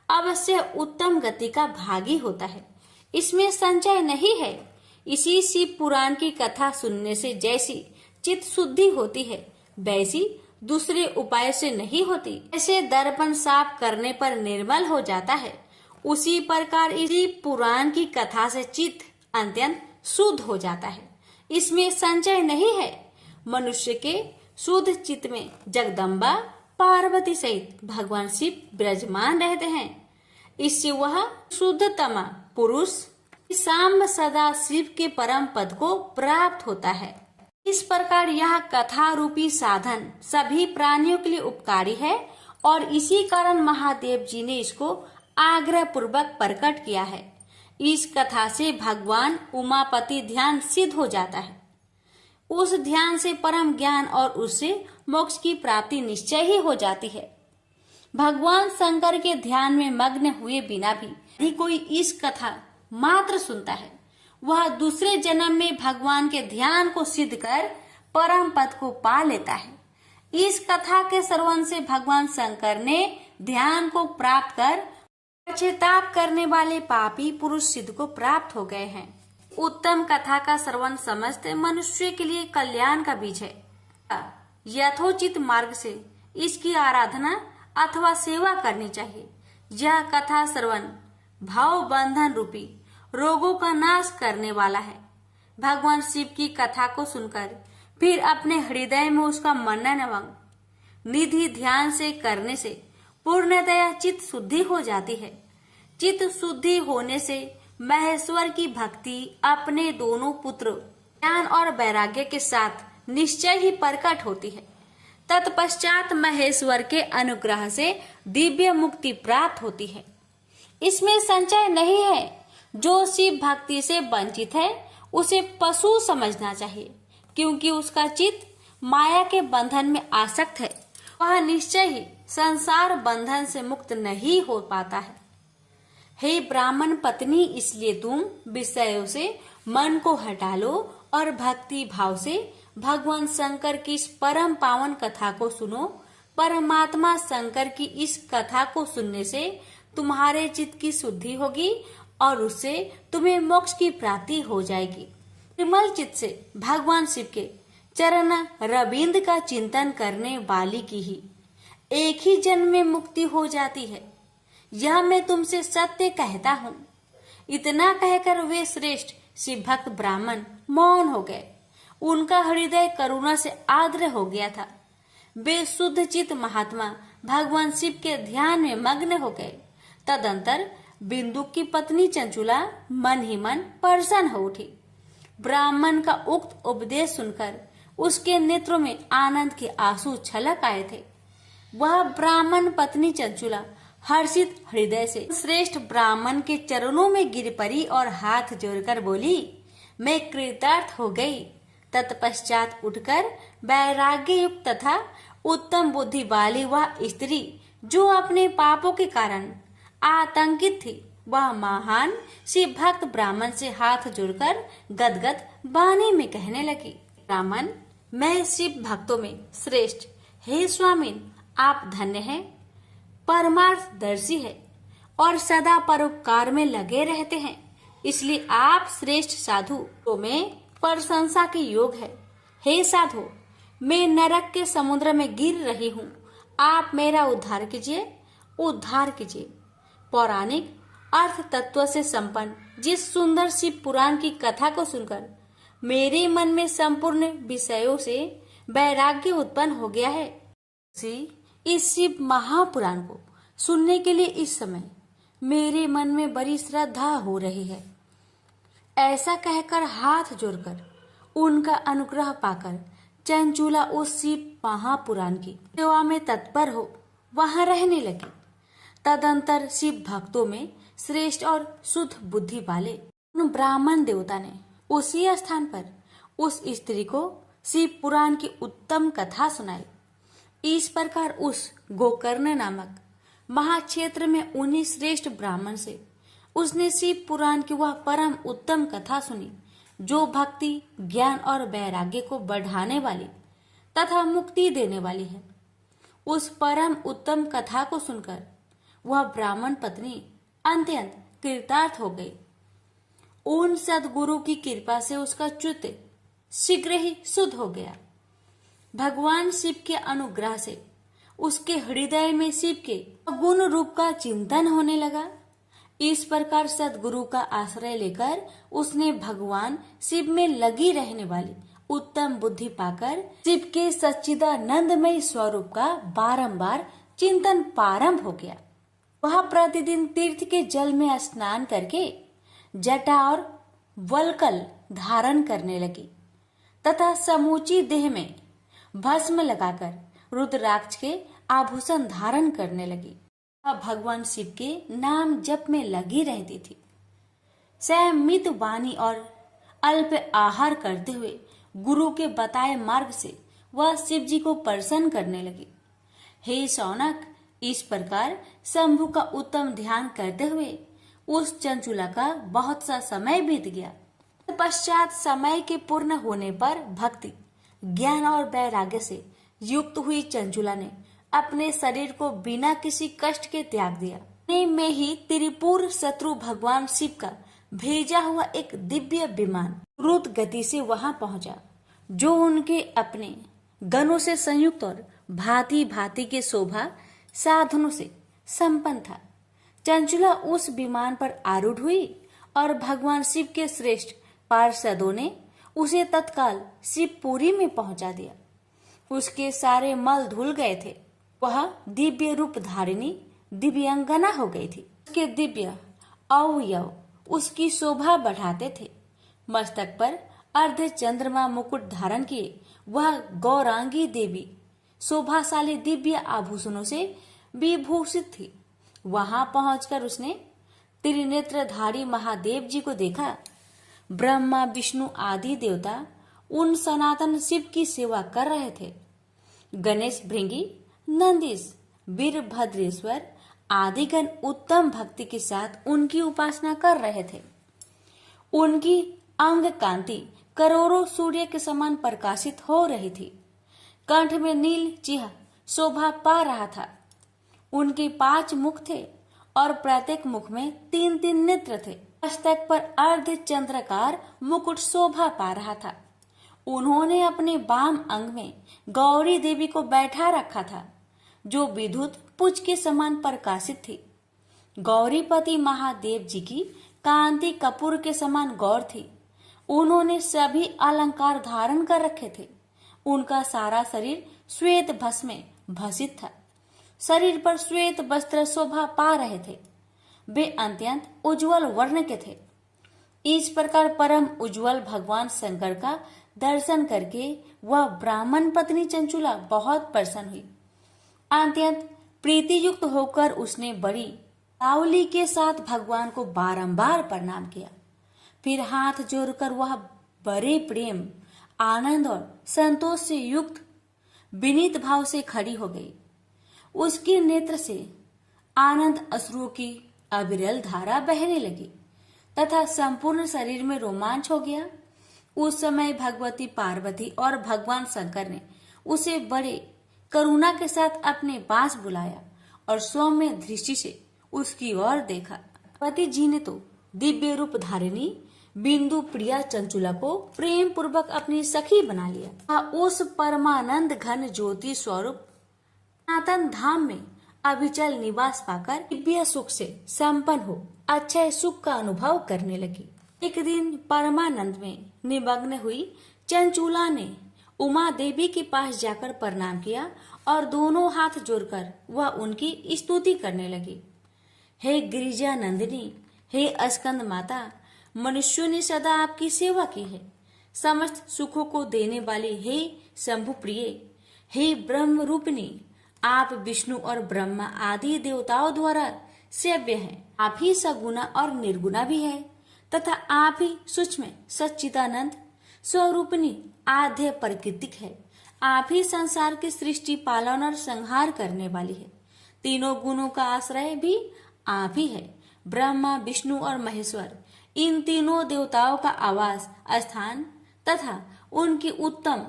Speaker 1: अवश्य उत्तम गति का भागी होता है। इसमें संशय नहीं है। इसी शिव पुराण की कथा सुनने से जैसी चित्त शुद्धि होती है, वैसी दूसरे उपाय से नहीं होती। ऐसे दर्पण साफ करने पर निर्मल हो जाता है, उसी प्रकार इसी पुराण की कथा से चित्त अत्यंत शुद्ध हो जाता है। इसमें संशय नहीं है। मनुष्य के शुद्ध चित्त में जगदम्बा पार्वती सहित भगवान शिव विराजमान रहते हैं। इससे वह शुद्धतमा पुरुष सांब सदा शिव के परम पद को प्राप्त होता है। इस प्रकार यह कथा रूपी साधन सभी प्राणियों के लिए उपकारी है और इसी कारण महादेव जी ने इसको आग्रह पूर्वक प्रकट किया है। इस कथा से भगवान उमापति ध्यान सिद्ध हो जाता है। उस ध्यान से परम ज्ञान और उससे मोक्ष की प्राप्ति निश्चय ही हो जाती है। भगवान शंकर के ध्यान में मग्न हुए बिना भी यदि कोई इस कथा मात्र सुनता है, वह दूसरे जन्म में भगवान के ध्यान को सिद्ध कर परम पद को पा लेता है। इस कथा के श्रवण से भगवान शंकर ने ध्यान को प्राप्त कर पश्चाताप करने वाले पापी पुरुष सिद्ध को प्राप्त हो गए हैं। उत्तम कथा का श्रवण समस्त मनुष्य के लिए कल्याण का बीज है। यथोचित मार्ग से इसकी आराधना अथवा सेवा करनी चाहिए। यह कथा श्रवण भाव बंधन रूपी रोगों का नाश करने वाला है। भगवान शिव की कथा को सुनकर फिर अपने हृदय में उसका मनन एवं निधि ध्यान से करने से पूर्णतया चित्त शुद्धि हो जाती है। चित्त शुद्धि होने से महेश्वर की भक्ति अपने दोनों पुत्र ज्ञान और वैराग्य के साथ निश्चय ही प्रकट होती है। तत्पश्चात महेश्वर के अनुग्रह से दिव्य मुक्ति प्राप्त होती है। इसमें संशय नहीं है। जो शिव भक्ति से वंचित है उसे पशु समझना चाहिए, क्योंकि उसका चित्त माया के बंधन में आसक्त है। वह निश्चय ही संसार बंधन से मुक्त नहीं हो पाता है। हे ब्राह्मण पत्नी, इसलिए तुम विषयों से मन को हटा लो और भक्ति भाव से भगवान शंकर की इस परम पावन कथा को सुनो। परमात्मा शंकर की इस कथा को सुनने से तुम्हारे चित्त की शुद्धि होगी और उससे तुम्हें मोक्ष की प्राप्ति हो जाएगी। निर्मल चित्त से भगवान शिव के चरण रविंद का चिंतन करने वाली की ही एक ही जन्म में मुक्ति हो जाती है। यह मैं तुमसे सत्य कहता हूँ। इतना कहकर वे श्रेष्ठ शिव भक्त ब्राह्मण मौन हो गए। उनका हृदय करुणा से आर्द्र हो गया था। वे शुद्ध चित्त महात्मा भगवान शिव के ध्यान में मग्न हो गए। तदंतर बिंदु की पत्नी चंचुला मन ही मन प्रसन्न हो उठी। ब्राह्मण का उक्त उपदेश सुनकर उसके नेत्रों में आनंद के आंसू छलक आए थे। वह ब्राह्मण पत्नी चंचुला हर्षित हृदय से श्रेष्ठ ब्राह्मण के चरणों में गिर पड़ी और हाथ जोड़कर बोली, मैं कृतार्थ हो गई। तत्पश्चात उठकर वैराग्य युक्त तथा उत्तम बुद्धि वाली वह स्त्री जो अपने पापों के कारण आतंकित थी, वह महान शिव भक्त ब्राह्मण से हाथ जोड़कर गदगद वाणी में कहने लगी, ब्राह्मण, मैं शिव भक्तों में श्रेष्ठ। हे स्वामिन, आप धन्य हैं, परमार्थदर्शी है और सदा परोपकार में लगे रहते हैं, इसलिए आप श्रेष्ठ साधु तो में प्रशंसा के योग है। हे साधु, मैं नरक के समुद्र में गिर रही हूँ, आप मेरा उद्धार कीजिए, उद्धार कीजिए। पौराणिक अर्थ तत्व से संपन्न जिस सुंदर शिव पुराण की कथा को सुनकर मेरे मन में संपूर्ण विषयों से वैराग्य उत्पन्न हो गया है। इस शिव महापुराण को सुनने के लिए इस समय मेरे मन में बड़ी श्रद्धा हो रही है। ऐसा कहकर हाथ जोड़कर उनका अनुग्रह पाकर चंचुला उस शिव महापुराण की सेवा में तत्पर हो वहां रहने लगी। तदंतर शिव भक्तों में श्रेष्ठ और शुद्ध बुद्धि वाले उन ब्राह्मण देवता ने उसी स्थान पर उस स्त्री को शिव पुराण की उत्तम कथा सुनाई। इस प्रकार उस गोकर्ण नामक महाक्षेत्र में उन्हीं श्रेष्ठ ब्राह्मण से उसने शिव पुराण की वह परम उत्तम कथा सुनी, जो भक्ति, ज्ञान और वैराग्य को बढ़ाने वाली तथा मुक्ति देने वाली है। उस परम उत्तम कथा को सुनकर वह ब्राह्मण पत्नी अत्यंत कृतार्थ हो गई। उन सदगुरु की कृपा से उसका चित्त शीघ्र ही शुद्ध हो गया। भगवान शिव के अनुग्रह से उसके हृदय में शिव के गुण रूप का चिंतन होने लगा। इस प्रकार सदगुरु का आश्रय लेकर उसने भगवान शिव में लगी रहने वाली उत्तम बुद्धि पाकर शिव के सच्चिदानंदमय स्वरूप का बारंबार चिंतन प्रारंभ हो गया। वह प्रतिदिन तीर्थ के जल में स्नान करके जटा और वलकल धारण करने लगी तथा समूची देह में भस्म लगाकर रुद्राक्ष के आभूषण धारण करने लगी। वह भगवान शिव के नाम जप में लगी रहती थी। संयमित वाणी और अल्प आहार करते हुए गुरु के बताए मार्ग से वह शिव जी को प्रसन्न करने लगी। हे शौनक, इस प्रकार शंभु का उत्तम ध्यान करते हुए उस चंचुला का बहुत सा समय बीत गया। पश्चात समय के पूर्ण होने पर भक्ति, ज्ञान और वैराग्य से युक्त हुई चंचुला ने अपने शरीर को बिना किसी कष्ट के त्याग दिया। में ही त्रिपुर शत्रु भगवान शिव का भेजा हुआ एक दिव्य विमान द्रुत गति से वहां पहुंचा, जो उनके अपने गणों से संयुक्त और भांति भांति के शोभा साधनों से संपन्न था। चंचुला उस विमान पर आरूढ़ हुई और भगवान शिव के श्रेष्ठ पार्षदों ने उसे तत्काल शिवपुरी में पहुंचा दिया। उसके सारे मल धुल गए थे। वह दिव्य रूप धारिणी दिव्यांगना हो गई थी। उसके दिव्य अवयव उसकी शोभा बढ़ाते थे। मस्तक पर अर्ध चंद्रमा मुकुट धारण किए वह गौरांगी देवी शोभाशाली दिव्य आभूषणों से विभूषित थी। वहां पहुंचकर उसने त्रिनेत्रधारी महादेव जी को देखा। ब्रह्मा, विष्णु आदि देवता उन सनातन शिव की सेवा कर रहे थे। गणेश, भृंगी, नंदीश, वीरभद्रेश्वर आदिगण उत्तम भक्ति के साथ उनकी उपासना कर रहे थे। उनकी अंग कांति करोड़ों सूर्य के समान प्रकाशित हो रही थी। कंठ में नील चिह्न शोभा पा रहा था। उनके 5 मुख थे और प्रत्येक मुख में 3-3 नेत्र थे। मस्तक पर अर्ध चंद्राकार मुकुट शोभा पा रहा था। उन्होंने अपने वाम अंग में गौरी देवी को बैठा रखा था, जो विद्युत पुंज के समान प्रकाशित थी। गौरीपति महादेव जी की कांति कपूर के समान गौर थी। उन्होंने सभी अलंकार धारण कर रखे थे। उनका सारा शरीर श्वेत भस्म में भसित था। शरीर पर श्वेत वस्त्र शोभा पा रहे थे। वे अत्यंत उज्जवल वर्ण के थे। इस प्रकार परम उज्जवल भगवान शंकर का दर्शन करके वह ब्राह्मण पत्नी चंचुला बहुत प्रसन्न हुई। अत्यंत प्रीति युक्त होकर उसने बड़ी तावली के साथ भगवान को बारंबार प्रणाम किया। फिर हाथ जोड़कर वह बड़े प्रेम, आनंद और संतोष से युक्त विनीत भाव से खड़ी हो गई। उसके नेत्र से आनंद अश्रुओं की अविरल धारा बहने लगी तथा संपूर्ण शरीर में रोमांच हो गया। उस समय भगवती पार्वती और भगवान शंकर ने उसे बड़े करुणा के साथ अपने पास बुलाया और सौम्य दृष्टि से उसकी ओर देखा। पति जी ने तो दिव्य रूप धारिणी बिंदु प्रिया चंचुला को प्रेम पूर्वक अपनी सखी बना लिया। उस परमानंद घन ज्योति स्वरूप सनातन धाम में अविचल निवास पाकर दिव्य सुख से संपन्न हो अक्षय सुख का अनुभव करने लगी। एक दिन परमानंद में निमग्न हुई चंचुला ने उमा देवी के पास जाकर प्रणाम किया और दोनों हाथ जोड़कर वह उनकी स्तुति करने लगी। हे गिरिजा नंदिनी, हे स्कंद माता, मनुष्यों ने सदा आपकी सेवा की है। समस्त सुखों को देने वाली हे शंभु प्रिय, हे ब्रह्म रूपिणी, आप विष्णु और ब्रह्मा आदि देवताओं द्वारा सेव्य हैं। आप ही सगुना और निर्गुणा भी है तथा आप ही सूक्ष्म सच्चिदानंद स्वरूपिणी आद्य प्रकृतिक है। आप ही संसार की सृष्टि, पालन और संहार करने वाली है। तीनों गुणों का आश्रय भी आप ही है। ब्रह्मा, विष्णु और महेश्वर, इन तीनों देवताओं का आवास स्थान तथा उनकी उत्तम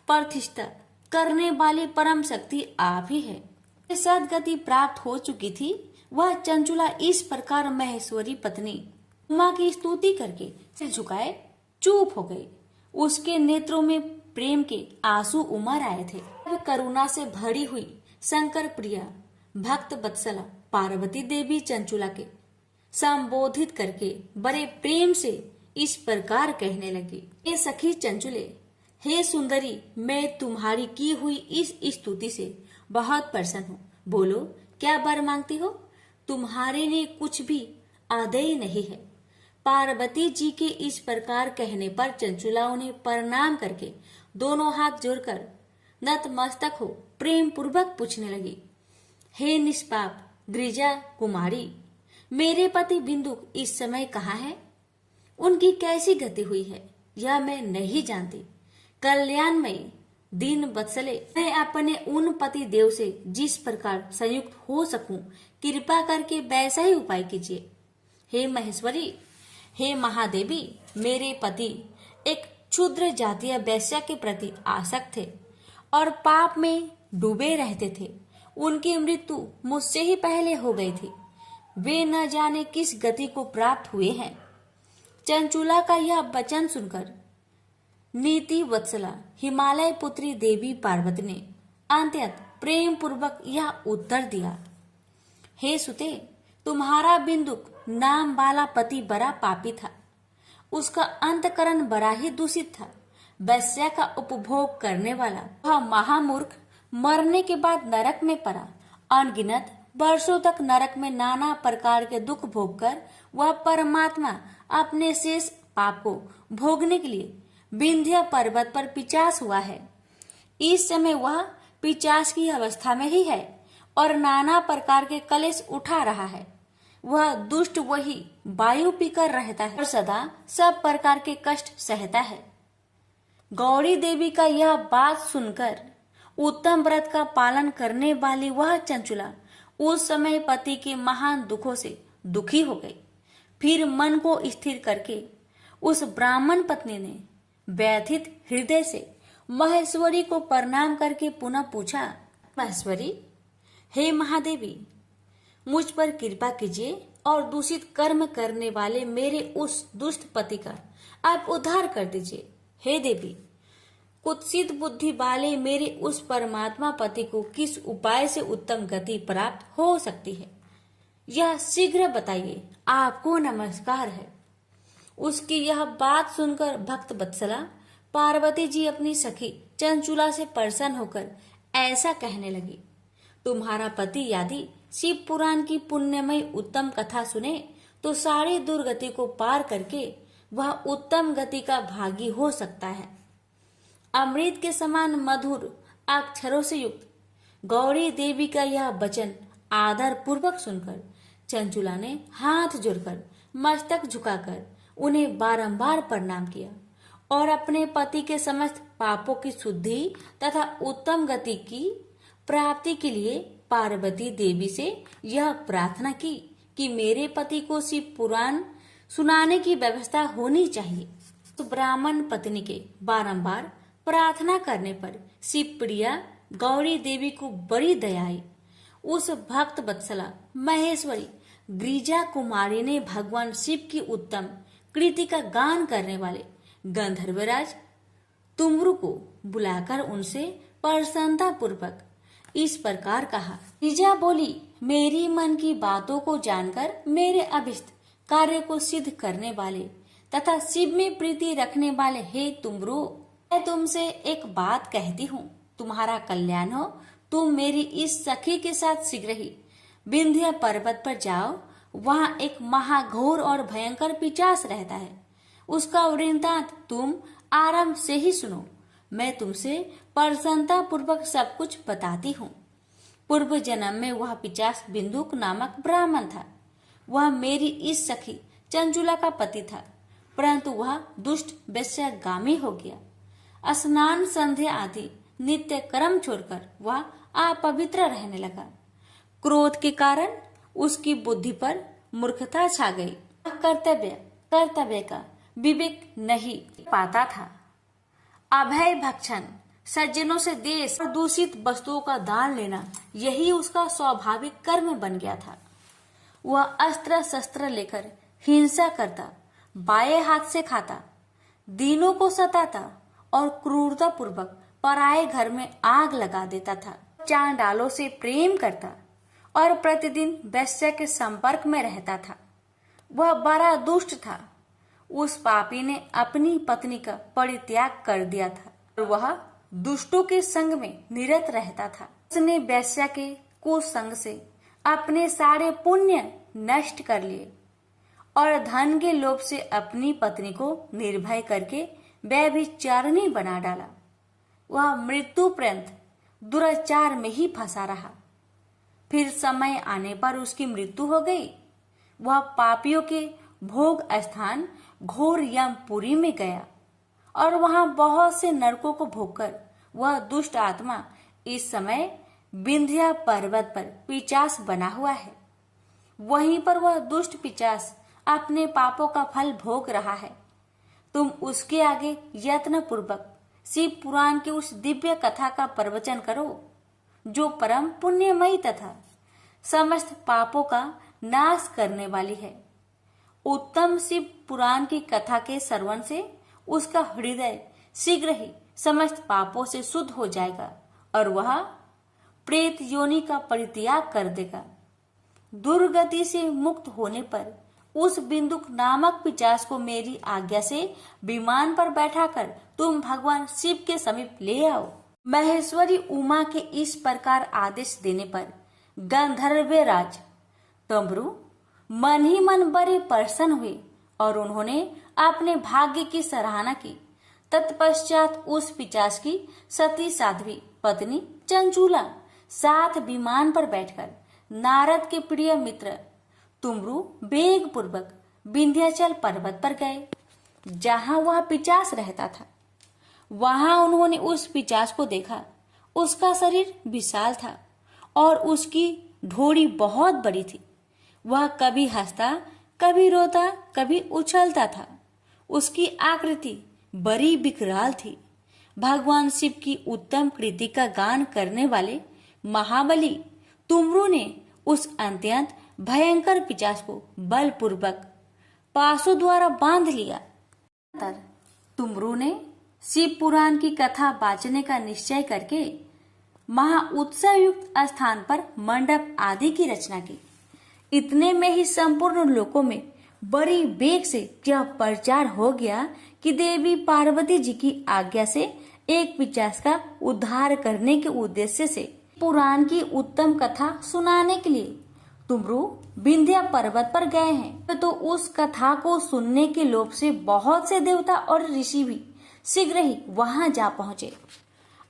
Speaker 1: प्रतिष्ठा करने वाली परम शक्ति आप ही है। सदगति प्राप्त हो चुकी थी वह चंचुला इस प्रकार महेश्वरी पत्नी उमा की स्तुति करके सिर झुकाए चुप हो गई। उसके नेत्रों में प्रेम के आंसू उमड़ आए थे। करुणा से भरी हुई शंकर प्रिया भक्त वत्सला पार्वती देवी चंचुला के संबोधित करके बड़े प्रेम से इस प्रकार कहने लगी। हे सखी चंचुले, हे सुंदरी, मैं तुम्हारी की हुई इस स्तुति से बहुत प्रसन्न हूँ। बोलो, क्या वर मांगती हो? तुम्हारे लिए कुछ भी आदेय नहीं है। पार्वती जी के इस प्रकार कहने पर चंचुला उन्हें प्रणाम करके दोनों हाथ जोड़कर नतमस्तक हो प्रेम पूर्वक पूछने लगी। हे निष्पाप गिरिजा कुमारी, मेरे पति बिंदु इस समय कहाँ है? उनकी कैसी गति हुई है यह मैं नहीं जानती, कल्याणमयी दीन वत्सले, मैं अपने उन पति देव से जिस प्रकार संयुक्त हो सकूं, कृपा करके वैसा ही उपाय कीजिए। हे महेश्वरी, हे महादेवी, मेरे पति एक क्षुद्र जातीय वैश्या के प्रति आसक्त थे और पाप में डूबे रहते थे। उनकी मृत्यु मुझसे ही पहले हो गई थी। वे न जाने किस गति को प्राप्त हुए हैं। चंचुला का यह वचन सुनकर नीति वत्सला हिमालय पुत्री देवी पार्वती ने अत्यंत प्रेम पूर्वक यह उत्तर दिया। हे सुते, तुम्हारा बिंदुक नाम वाला पति बड़ा पापी था। उसका अंतकरण बड़ा ही दूषित था। वैश्या का उपभोग करने वाला वह महामूर्ख मरने के बाद नरक में पड़ा। अनगिनत वर्षों तक नरक में नाना प्रकार के दुख भोग कर वह परमात्मा अपने शेष पाप को भोगने के लिए विंध्य पर्वत पर पिचास हुआ है। इस समय वह पिचास की अवस्था में ही है और नाना प्रकार के कलेश उठा रहा है। वह दुष्ट वही वायु पीकर रहता है और सदा सब प्रकार के कष्ट सहता है। गौरी देवी का यह बात सुनकर उत्तम व्रत का पालन करने वाली वह चंचुला उस समय पति के महान दुखों से दुखी हो गई। फिर मन को स्थिर करके उस ब्राह्मण पत्नी ने व्यथित हृदय से महेश्वरी को प्रणाम करके पुनः पूछा, महेश्वरी, हे महादेवी, मुझ पर कृपा कीजिए और दूषित कर्म करने वाले मेरे उस दुष्ट पति का आप उद्धार कर दीजिए। हे देवी, कुत्सित बुद्धि वाले मेरे उस परमात्मा पति को किस उपाय से उत्तम गति प्राप्त हो सकती है, यह शीघ्र बताइए। आपको नमस्कार है। उसकी यह बात सुनकर भक्त वत्सला पार्वती जी अपनी सखी चंचुला से प्रसन्न होकर ऐसा कहने लगी, तुम्हारा पति यदि शिव पुराण की पुण्यमयी उत्तम कथा सुने तो सारी दुर्गति को पार करके वह उत्तम गति का भागी हो सकता है। अमृत के समान मधुर अक्षरों से युक्त गौरी देवी का यह वचन आदर पूर्वक सुनकर चंचुला ने हाथ जोड़कर मस्तक झुकाकर उन्हें बारंबार प्रणाम किया और अपने पति के समस्त पापों की शुद्धि तथा उत्तम गति की प्राप्ति के लिए पार्वती देवी से यह प्रार्थना की कि मेरे पति को शिव पुराण सुनाने की व्यवस्था होनी चाहिए। तो ब्राह्मण पत्नी के बारंबार प्रार्थना करने पर शिव प्रिया गौरी देवी को बड़ी दया आई। उस भक्त वत्सला महेश्वरी गिरिजा कुमारी ने भगवान शिव की उत्तम कृति का गान करने वाले गंधर्वराज तुमरु को बुलाकर उनसे प्रसन्नता पूर्वक इस प्रकार कहा। गिरिजा बोली, मेरी मन की बातों को जानकर मेरे अभिष्ट कार्य को सिद्ध करने वाले तथा शिव में प्रीति रखने वाले हे तुमरु, मैं तुमसे एक बात कहती हूँ, तुम्हारा कल्याण हो। तुम मेरी इस सखी के साथ शीघ्र ही विंध्य पर्वत पर जाओ। वहाँ एक महाघोर और भयंकर पिशाच रहता है। उसका वृत्तांत तुम आराम से ही सुनो। मैं तुमसे प्रसन्नता पूर्वक सब कुछ बताती हूँ। पूर्व जन्म में वह पिशाच बिंदुक नामक ब्राह्मण था। वह मेरी इस सखी चंचुला का पति था, परंतु वह दुष्ट वैश्यगामी हो गया। स्नान संध्या आदि नित्य कर्म छोड़कर वह अपवित्र रहने लगा। क्रोध के कारण उसकी बुद्धि पर मूर्खता छा गई। कर्तव्य का विवेक नहीं पाता था। अभय भक्षण, सज्जनों से देश और दूषित वस्तुओं का दान लेना, यही उसका स्वाभाविक कर्म बन गया था। वह अस्त्र शस्त्र लेकर हिंसा करता, बाएं हाथ से खाता, दीनों को सताता और क्रूरता पूर्वक पराये घर में आग लगा देता था। चांडालों से प्रेम करता और प्रतिदिन वैश्य के संपर्क में रहता था। वह बड़ा दुष्ट था। उस पापी ने अपनी पत्नी का परित्याग कर दिया था और वह दुष्टों के संग में निरत रहता था। उसने वैश्य के कुसंग से अपने सारे पुण्य नष्ट कर लिए और धन के लोभ से अपनी पत्नी को निर्भय करके व्यभिचारिणी बना डाला। वह मृत्यु पर्यंत दुराचार में ही फंसा रहा। फिर समय आने पर उसकी मृत्यु हो गई। वह पापियों के भोग स्थान घोर यमपुरी में गया और वहां बहुत से नरकों को भोगकर वह दुष्ट आत्मा इस समय विंध्या पर्वत पर पिशाच बना हुआ है। वहीं पर वह दुष्ट पिशाच अपने पापों का फल भोग रहा है। तुम उसके आगे यत्न पूर्वक शिव पुराण की उस दिव्य कथा का प्रवचन करो जो परम पुण्यमयी तथा समस्त पापों का नाश करने वाली है। उत्तम शिव पुराण की कथा के श्रवण से उसका हृदय शीघ्र ही समस्त पापों से शुद्ध हो जाएगा और वह प्रेत योनि का परित्याग कर देगा। दुर्गति से मुक्त होने पर उस बिंदुक नामक पिशाच को मेरी आज्ञा से विमान पर बैठाकर तुम भगवान शिव के समीप ले आओ। महेश्वरी उमा के इस प्रकार आदेश देने पर गंधर्वराज तंबरू मन ही मन बड़े प्रसन्न हुए और उन्होंने अपने भाग्य की सराहना की। तत्पश्चात उस पिशाच की सती साध्वी पत्नी चंचूला साथ विमान पर बैठकर नारद के प्रिय मित्र तुमरू वेग पूर्वक विंध्याचल पर्वत पर गए, जहां वह पिशाच रहता था। वहां उन्होंने उस पिशाच को देखा। उसका शरीर विशाल था और उसकी ढोड़ी बहुत बड़ी थी। वह कभी हंसता, कभी रोता, कभी उछलता था। उसकी आकृति बड़ी विकराल थी। भगवान शिव की उत्तम कृति का गान करने वाले महाबली तुमरू ने उस अत्यंत भयंकर पिशाच को बलपूर्वक पासों द्वारा बांध लिया। तुमरू ने शिव पुराण की कथा बांचने का निश्चय करके महा उत्सव युक्त स्थान पर मंडप आदि की रचना की। इतने में ही संपूर्ण लोकों में बड़ी वेग से यह प्रचार हो गया कि देवी पार्वती जी की आज्ञा से एक पिशाच का उद्धार करने के उद्देश्य से पुराण की उत्तम कथा सुनाने के लिए तुमरू विंध्या पर्वत पर गए हैं। तो उस कथा को सुनने के लोभ से बहुत से देवता और ऋषि भी शीघ्र ही वहां जा पहुंचे।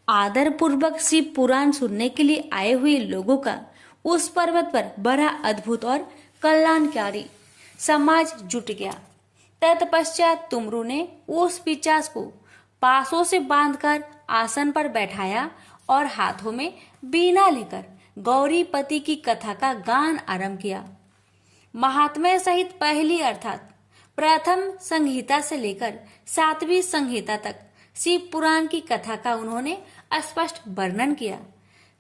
Speaker 1: आदर पूर्वक शिव पुराण सुनने के लिए आए हुए लोगों का उस पर्वत पर बड़ा अद्भुत और कल्याणकारी समाज जुट गया। तत्पश्चात तुमरू ने उस पिशाच को पासों से बांधकर आसन पर बैठाया और हाथों में बीना लेकर गौरीपति की कथा का गान आरंभ किया। महात्म्य सहित पहली अर्थात प्रथम संहिता से लेकर 7वीं संहिता तक शिव पुराण की कथा का उन्होंने स्पष्ट वर्णन किया।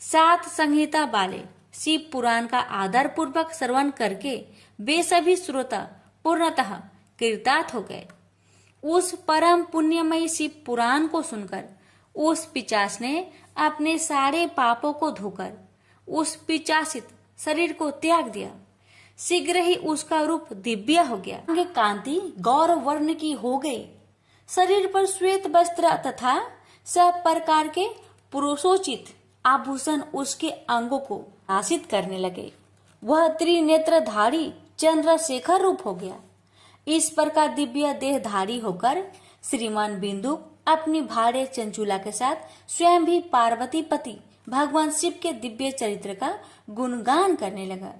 Speaker 1: 7 संहिता वाले शिव पुराण का आदर पूर्वक श्रवण करके वे सभी श्रोता पूर्णतः कृतार्थ हो गए। उस परम पुण्यमयी शिव पुराण को सुनकर उस पिशाच ने अपने सारे पापों को धोकर उस पिशाचित शरीर को त्याग दिया। शीघ्र ही उसका रूप दिव्य हो गया। उनकी कांति गौर वर्ण की हो गई। शरीर पर श्वेत वस्त्र तथा सब प्रकार के पुरुषोचित आभूषण उसके अंगों को आशित करने लगे। वह त्रिनेत्रधारी चंद्रशेखर रूप हो गया। इस प्रकार दिव्य देहधारी होकर श्रीमान बिंदु अपनी भार्य चंचूला के साथ स्वयं भी पार्वती पति भगवान शिव के दिव्य चरित्र का गुणगान करने लगा।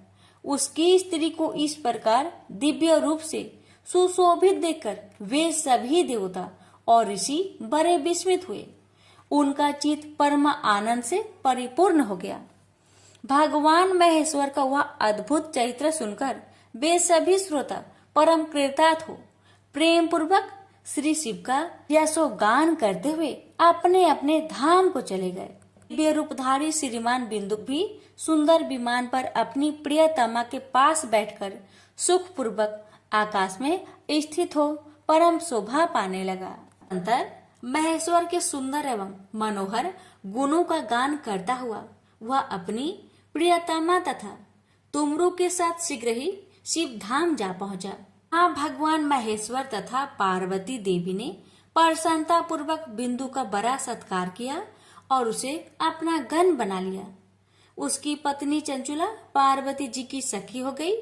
Speaker 1: उसकी स्त्री को इस प्रकार दिव्य रूप से सुशोभित देखकर वे सभी देवता और ऋषि बड़े विस्मित हुए। उनका चित्त परम आनंद से परिपूर्ण हो गया। भगवान महेश्वर का वह अद्भुत चरित्र सुनकर वे सभी श्रोता परम कृतार्थ हो प्रेम पूर्वक श्री शिव का यशोगान करते हुए अपने अपने धाम को चले गए। दिव्य रूपधारी श्रीमान बिंदुक भी सुंदर विमान पर अपनी प्रियतमा के पास बैठकर सुख पूर्वक आकाश में स्थित हो परम शोभा पाने लगा। अंतर महेश्वर के सुंदर एवं मनोहर गुणों का गान करता हुआ वह अपनी प्रियतमा तथा तुमरू के साथ शीघ्र ही शिव धाम जा पहुंचा। हाँ, भगवान महेश्वर तथा पार्वती देवी ने प्रसन्नता पूर्वक बिंदु का बड़ा सत्कार किया और उसे अपना गण बना लिया। उसकी पत्नी चंचुला पार्वती जी की सखी हो गई।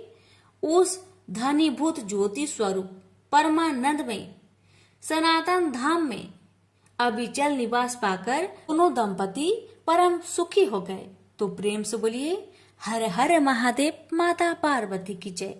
Speaker 1: उस धनीभूत ज्योति स्वरूप परमानंदमय सनातन धाम में अविचल निवास पाकर दोनों दंपति परम सुखी हो गए। तो प्रेम से बोलिए हर हर महादेव, माता पार्वती की जय।